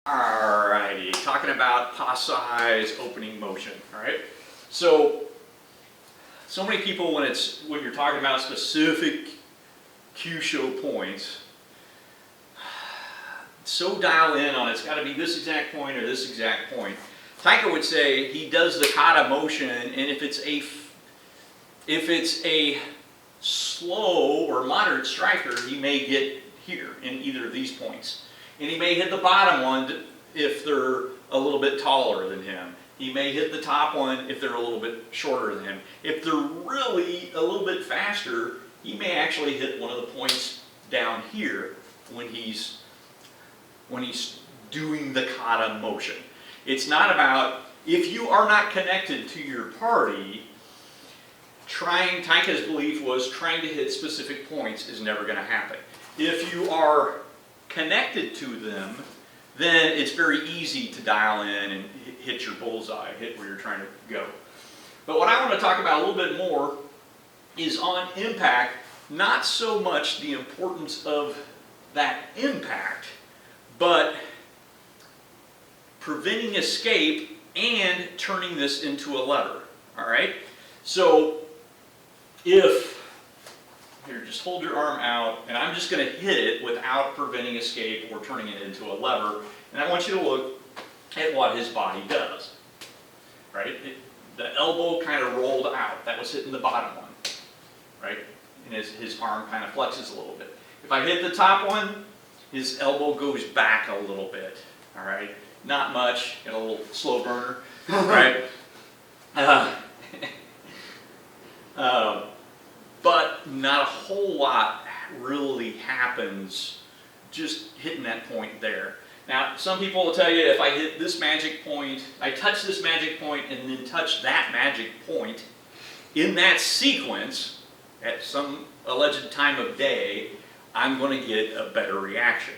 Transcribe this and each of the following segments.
Alrighty, talking about Passai's opening motion. Alright, so many people when you're talking about specific Kyusho points, so dial in on it's got to be this exact point or this exact point. Taika would say he does the kata motion, and if it's a slow or moderate striker, he may get here in either of these points. And he may hit the bottom one if they're a little bit taller than him. He may hit the top one if they're a little bit shorter than him. If they're really a little bit faster, he may actually hit one of the points down here when he's doing the kata motion. It's not about, if you are not connected to your party, Taika's belief was trying to hit specific points is never going to happen. If you are connected to them, then it's very easy to dial in and hit your bullseye, hit where you're trying to go. But what I want to talk about a little bit more is on impact, not so much the importance of that impact, but preventing escape and turning this into a lever. All right? So if here, just hold your arm out, and I'm just going to hit it without preventing escape or turning it into a lever. And I want you to look at what his body does. Right? The elbow kind of rolled out. That was hitting the bottom one. Right? And his arm kind of flexes a little bit. If I hit the top one, his elbow goes back a little bit. All right? Not much. Got a little slow burner. Right? But not a whole lot really happens just hitting that point there. Now, some people will tell you if I hit this magic point, I touch this magic point and then touch that magic point in that sequence at some alleged time of day, I'm going to get a better reaction.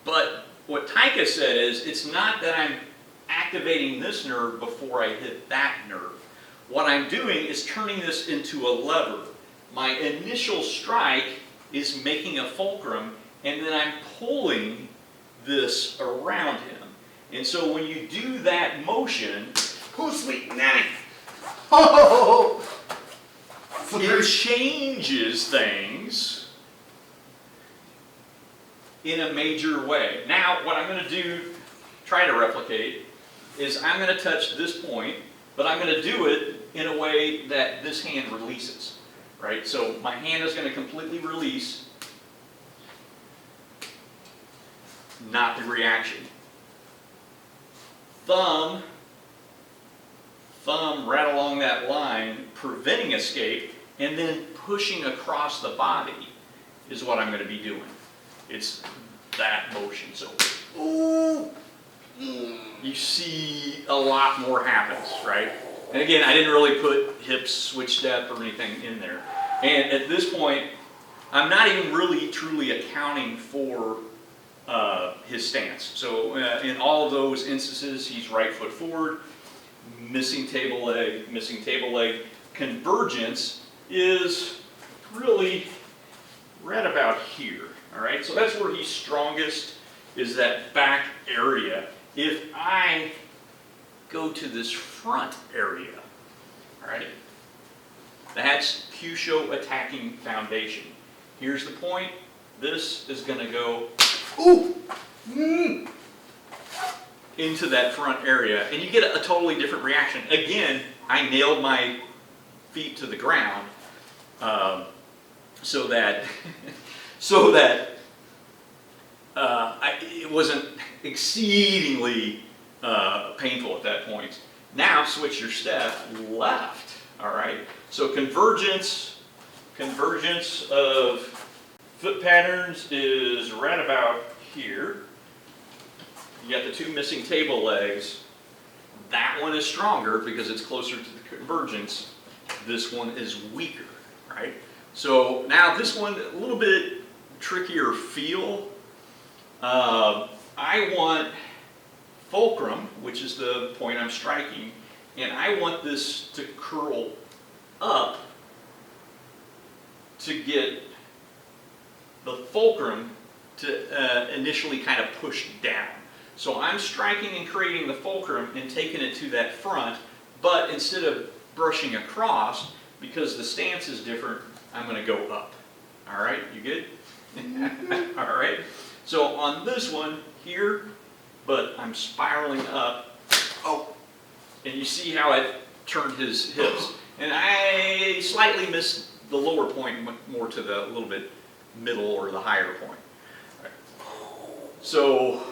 But what Taika said is, it's not that I'm activating this nerve before I hit that nerve. What I'm doing is turning this into a lever. My initial strike is making a fulcrum, and then I'm pulling this around him. And so when you do that motion, Oh, sweet nanny! Oh! it changes things in a major way. Now, what I'm going to do, try to replicate, is I'm going to touch this point, but I'm going to do it in a way that this hand releases. Right? So my hand is going to completely release, not the reaction. Thumb right along that line, preventing escape, and then pushing across the body is what I'm going to be doing. It's that motion. So, ooh, you see a lot more happens, right? And again, I didn't really put hips, switch step, or anything in there. And at this point, I'm not even really truly accounting for his stance. So in all of those instances, he's right foot forward, missing table leg, missing table leg. Convergence is really right about here. All right, so that's where he's strongest, is that back area. If I go to this front area, all right, that's Kyusho attacking foundation. Here's the point. This is going to go into that front area, and you get a totally different reaction. Again, I nailed my feet to the ground so that it wasn't exceedingly painful at that point. Now switch your step left. All right. So convergence of foot patterns is right about here. You got the two missing table legs. That one is stronger because it's closer to the convergence. This one is weaker. Right. So now this one a little bit trickier feel. I want fulcrum, which is the point I'm striking, and I want this to curl up to get the fulcrum to initially kind of push down. So I'm striking and creating the fulcrum and taking it to that front, but instead of brushing across, because the stance is different, I'm going to go up. All right, you good? All right. So on this one here, but I'm spiraling up. Oh, and you see how I turned his hips. And I slightly missed the lower point more to the little bit middle or the higher point. All right. So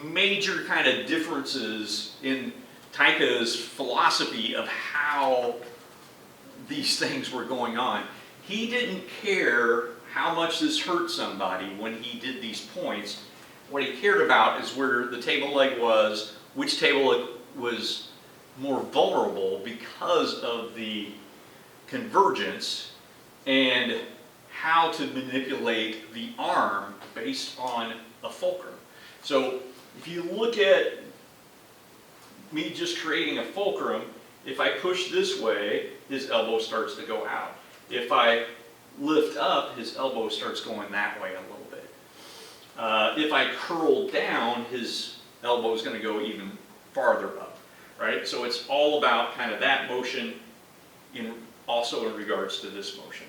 major kind of differences in Taika's philosophy of how these things were going on. He didn't care how much this hurt somebody when he did these points. What he cared about is where the table leg was, which table leg was more vulnerable because of the convergence, and how to manipulate the arm based on a fulcrum. So if you look at me just creating a fulcrum, if I push this way, his elbow starts to go out. If I lift up, his elbow starts going that way a little bit. If I curl down, his elbow is going to go even farther up, right? So it's all about kind of that motion, also in regards to this motion.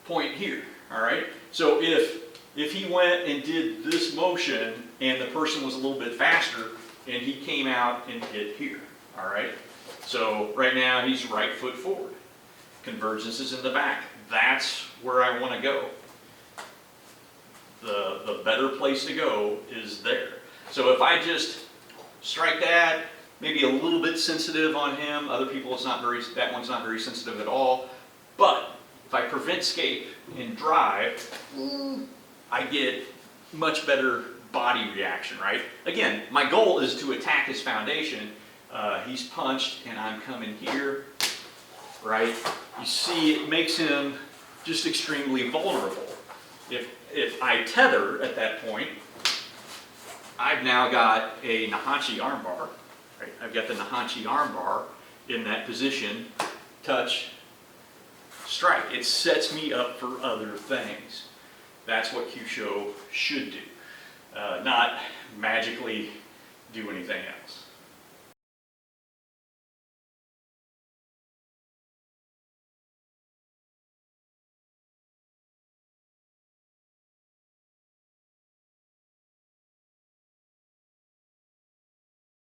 Point here, all right? So if he went and did this motion and the person was a little bit faster and he came out and hit here, all right? So right now he's right foot forward. Convergence is in the back. That's where I want to go. The better place to go is there. So if I just strike that, maybe a little bit sensitive on him. Other people, that one's not very sensitive at all. But if I prevent escape and drive, I get much better body reaction, right? Again, my goal is to attack his foundation. He's punched and I'm coming here, right? You see, it makes him just extremely vulnerable. If I tether at that point, I've now got a Nahanchi armbar, right? I've got the Nahanchi armbar in that position, touch, strike. It sets me up for other things. That's what Kyusho should do, not magically do anything else.